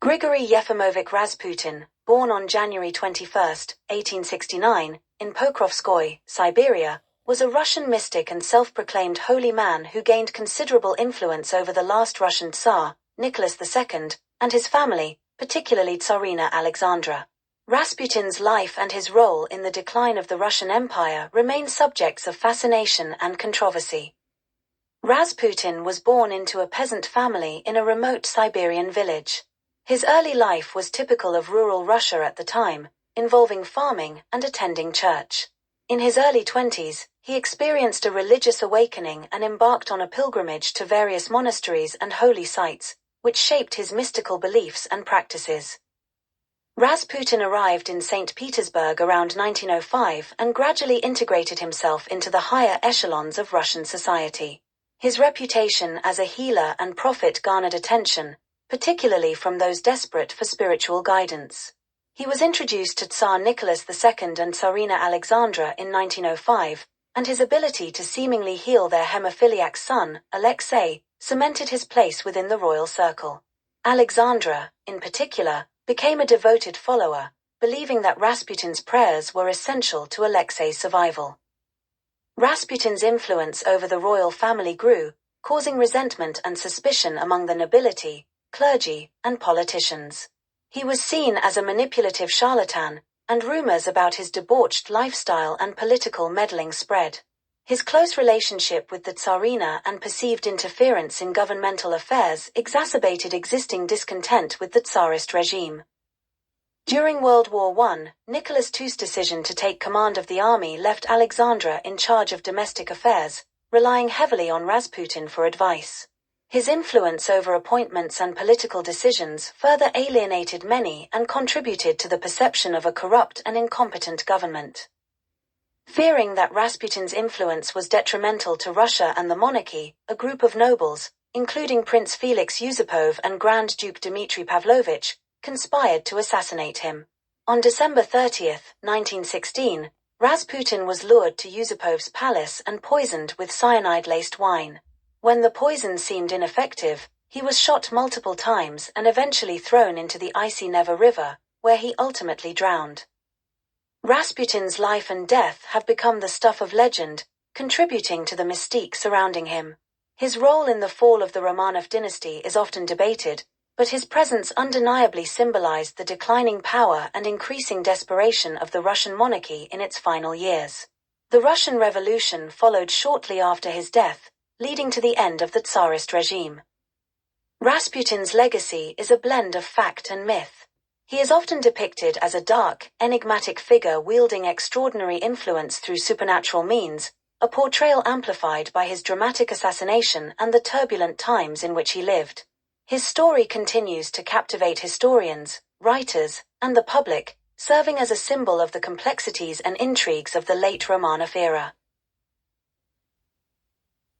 Grigory Yefimovich Rasputin, born on January 21, 1869, in Pokrovskoye, Siberia, was a Russian mystic and self-proclaimed holy man who gained considerable influence over the last Russian Tsar, Nicholas II, and his family, particularly Tsarina Alexandra. Rasputin's life and his role in the decline of the Russian Empire remain subjects of fascination and controversy. Rasputin was born into a peasant family in a remote Siberian village. His early life was typical of rural Russia at the time, involving farming and attending church. In his early 20s, he experienced a religious awakening and embarked on a pilgrimage to various monasteries and holy sites, which shaped his mystical beliefs and practices. Rasputin arrived in St. Petersburg around 1905 and gradually integrated himself into the higher echelons of Russian society. His reputation as a healer and prophet garnered attention, particularly from those desperate for spiritual guidance. He was introduced to Tsar Nicholas II and Tsarina Alexandra in 1905, and his ability to seemingly heal their hemophiliac son, Alexei, cemented his place within the royal circle. Alexandra, in particular, became a devoted follower, believing that Rasputin's prayers were essential to Alexei's survival. Rasputin's influence over the royal family grew, causing resentment and suspicion among the nobility, clergy, and politicians. He was seen as a manipulative charlatan, and rumors about his debauched lifestyle and political meddling spread. His close relationship with the Tsarina and perceived interference in governmental affairs exacerbated existing discontent with the Tsarist regime. During World War I, Nicholas II's decision to take command of the army left Alexandra in charge of domestic affairs, relying heavily on Rasputin for advice. His influence over appointments and political decisions further alienated many and contributed to the perception of a corrupt and incompetent government. Fearing that Rasputin's influence was detrimental to Russia and the monarchy, a group of nobles, including Prince Felix Yusupov and Grand Duke Dmitry Pavlovich, conspired to assassinate him. On December 30, 1916, Rasputin was lured to Yusupov's palace and poisoned with cyanide-laced wine. When the poison seemed ineffective, he was shot multiple times and eventually thrown into the icy Neva River, where he ultimately drowned. Rasputin's life and death have become the stuff of legend, contributing to the mystique surrounding him. His role in the fall of the Romanov dynasty is often debated, but his presence undeniably symbolized the declining power and increasing desperation of the Russian monarchy in its final years. The Russian Revolution followed shortly after his death, leading to the end of the Tsarist regime. Rasputin's legacy is a blend of fact and myth. He is often depicted as a dark, enigmatic figure wielding extraordinary influence through supernatural means, a portrayal amplified by his dramatic assassination and the turbulent times in which he lived. His story continues to captivate historians, writers, and the public, serving as a symbol of the complexities and intrigues of the late Romanov era.